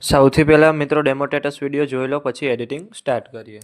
સૌથી પહેલાં મિત્રો ડેમો સ્ટેટસ વિડીયો જોઈ લો, પછી એડિટિંગ સ્ટાર્ટ કરીએ.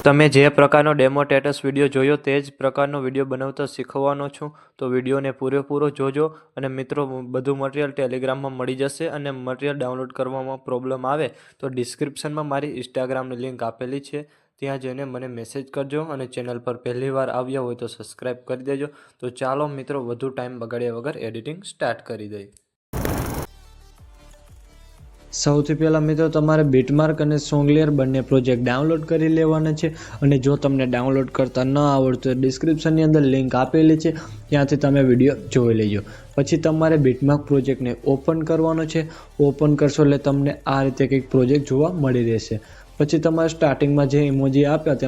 તમે જે પ્રકારનો ડેમો સ્ટેટસ વિડીયો જોયો તે જ પ્રકારનો વિડીયો બનાવતા શીખવાનો છું, તો વિડીયોને પૂરેપૂરો જોજો. અને મિત્રો, બધું મટીરિયલ ટેલિગ્રામમાં મળી જશે. અને મટીરિયલ ડાઉનલોડ કરવામાં પ્રોબ્લેમ આવે તો ડિસ્ક્રિપ્શનમાં મારી ઇન્સ્ટાગ્રામની લિંક આપેલી છે, ત્યાં જઈને મને મેસેજ કરજો. અને ચેનલ પર પહેલી વાર આવ્યા હોય તો સબસ્ક્રાઈબ કરી દેજો. તો ચાલો મિત્રો, વધુ ટાઈમ બગાડ્યા વગર એડિટિંગ સ્ટાર્ટ કરી દઈએ. સૌથી પહેલાં મિત્રો, તમારે બીટમાર્ક અને સોંગલેયર બંને પ્રોજેક્ટ ડાઉનલોડ કરી લેવાના છે. અને જો તમને ડાઉનલોડ કરતા ન આવડતું તો ડિસ્ક્રિપ્શનની અંદર લિંક આપેલી છે, ત્યાંથી તમે વિડીયો જોઈ લેજો. પછી તમારે બીટમાર્ક પ્રોજેક્ટને ઓપન કરવાનો છે. ઓપન કરશો એટલે તમને આ રીતે કંઈક પ્રોજેક્ટ જોવા મળી રહેશે. પછી તમારે સ્ટાર્ટિંગમાં જે ઇમોજી આપ્યા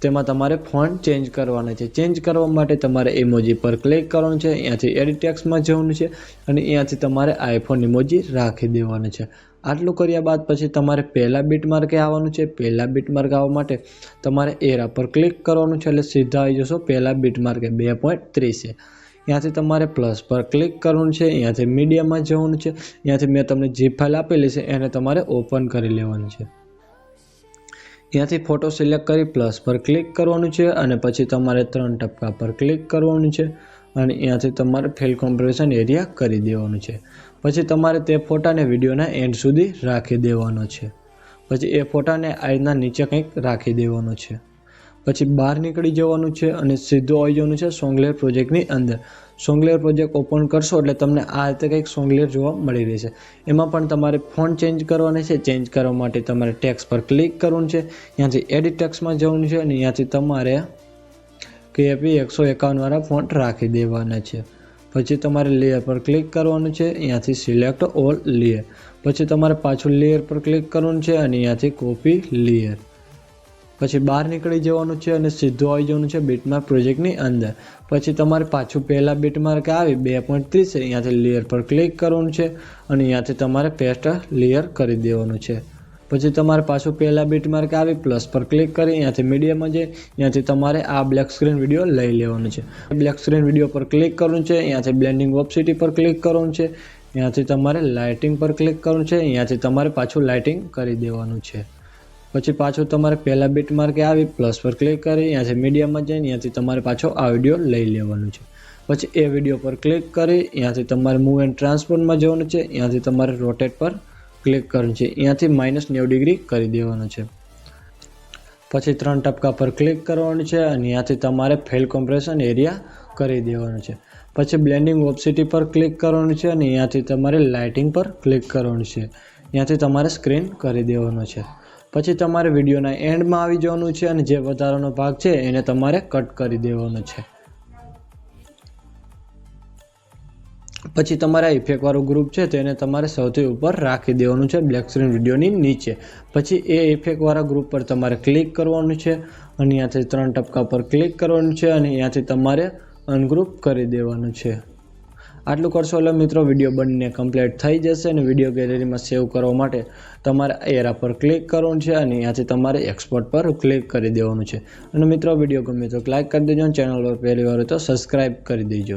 તેમાં તમારે ફોન્ટ ચેન્જ કરવાના છે. ચેન્જ કરવા માટે તમારે ઇમોજી પર ક્લિક કરવાનું છે. અહીંયાથી એડિટ ટેક્સ્ટમાં જવાનું છે અને અહીંયાથી તમારે આઈફોન ઇમોજી રાખી દેવાનું છે. આટલું કર્યા બાદ પછી તમારે પહેલા બીટમાર્કે આવવાનું છે. પહેલા બીટમાર્ક આવવા માટે તમારે એરા પર ક્લિક કરવાનું છે, એટલે સીધા આવી જશો પહેલા બીટમાર્કે 2.30. અહીંયાથી તમારે પ્લસ પર ક્લિક કરવાનું છે. અહીંયાથી મીડિયામાં જવાનું છે. અહીંયાથી મેં તમને જે ફાઇલ આપેલી છે એને તમારે ઓપન કરી લેવાની છે. ત્યાંથી ફોટો સિલેક્ટ કરી પ્લસ પર ક્લિક કરવાનું છે અને પછી તમારે 3 ટપકા પર ક્લિક કરવાનું છે અને અહીંયાથી તમારે ફિલ કોમ્પ્રેશન એરિયા કરી દેવાનું છે. પછી તમારે તે ફોટાને વિડીયોના એન્ડ સુધી રાખી દેવાનો છે. પછી એ ફોટાને આઈના નીચે કંઈક રાખી દેવાનો છે. પછી બહાર નીકળી જવાનું છે અને સીધું આવી જવાનું છે સોંગલેયર પ્રોજેક્ટની અંદર. સોંગલેયર પ્રોજેક્ટ ઓપન કરશો એટલે તમને આ રીતે કંઈક સોંગલેયર જોવા મળી રહેશે. એમાં પણ તમારે ફોન્ટ ચેન્જ કરવાની છે. ચેન્જ કરવા માટે તમારે ટેક્સ્ટ પર ક્લિક કરવાનું છે. ત્યાંથી એડિટ ટેક્સ્ટમાં જવાનું છે અને ત્યાંથી તમારે KP 151 વાળા ફોન્ટ રાખી દેવાના છે. પછી તમારે લેયર પર ક્લિક કરવાનું છે. અહીંયાથી સિલેક્ટ ઓલ લેયર. પછી તમારે પાછું લેયર પર ક્લિક કરવાનું છે અને અહીંયાથી કોપી લેયર. પછી બહાર નીકળી જવાનું છે અને સીધું આવી જવાનું છે બીટમાર્ક પ્રોજેક્ટની અંદર. પછી તમારે પાછું પહેલા બીટમાર્ક આવી 2.30 અહીંયાથી લેયર પર ક્લિક કરવાનું છે અને અહીંયાથી તમારે પેસ્ટ લેયર કરી દેવાનું છે. પછી તમારે પાછું પહેલા બીટમાર્ક આવી પ્લસ પર ક્લિક કરી અહીંયાથી મીડિયામાં જઈ અહીંયાથી તમારે આ બ્લેક સ્ક્રીન વિડીયો લઈ લેવાનું છે. બ્લેક સ્ક્રીન વિડીયો પર ક્લિક કરવાનું છે. અહીંયાથી બ્લેન્ડિંગ ઓપ્સિટી પર ક્લિક કરવાનું છે. અહીંયાથી તમારે લાઇટિંગ પર ક્લિક કરવાનું છે. અહીંયાથી તમારે પાછું લાઇટિંગ કરી દેવાનું છે. પછી પાછું તમારે પહેલા બીટમાર્કે આવી પ્લસ પર ક્લિક કરી અહીંયાથી મીડિયામાં જઈને અહીંયાથી તમારે પાછો આ વિડીયો લઈ લેવાનું છે. પછી એ વિડીયો પર ક્લિક કરી અહીંયાથી તમારે મૂવ એન્ડ ટ્રાન્સફોર્મમાં જવાનું છે. અહીંયાથી તમારે રોટેટ પર ક્લિક કરવાનું છે. અહીંયાથી -90 ડિગ્રી કરી દેવાનું છે. પછી 3 ટપકા પર ક્લિક કરવાનું છે અને અહીંયાથી તમારે ફિલ કોમ્પ્રેશન એરિયા કરી દેવાનું છે. પછી બ્લેન્ડિંગ ઓપ્સિટી પર ક્લિક કરવાનું છે અને અહીંયાથી તમારે લાઇટિંગ પર ક્લિક કરવાનું છે. અહીંયાથી તમારે સ્ક્રીન કરી દેવાનું છે. પછી તમારે વિડીયોના એન્ડમાં આવી જવાનું છે અને જે વધારાનો ભાગ છે એને તમારે કટ કરી દેવાનો છે. પછી તમારા ઇફેક્ટવાળું ગ્રુપ છે તેને તમારે સૌથી ઉપર રાખી દેવાનું છે બ્લેક સ્ક્રીન વિડીયોની નીચે. પછી એ ઇફેક્ટવાળા ગ્રુપ પર તમારે ક્લિક કરવાનું છે અને અહીંયાથી 3 ટપકા પર ક્લિક કરવાનું છે અને અહીંયાથી તમારે અનગ્રુપ કરી દેવાનું છે. આટલું કરશો એટલે મિત્રો વિડીયો બંને કમ્પ્લીટ થઈ જશે. અને વિડીયો ગેલેરીમાં સેવ કરવા માટે તમારે એરા પર ક્લિક કરવાનું છે અને અહીંયાથી તમારે એક્સપોર્ટ પર ક્લિક કરી દેવાનું છે. અને મિત્રો, વિડીયો ગમે તો લાઈક કરી દેજો અને ચેનલ પર પહેલી વાર હોય તો સબસ્ક્રાઈબ કરી દેજો.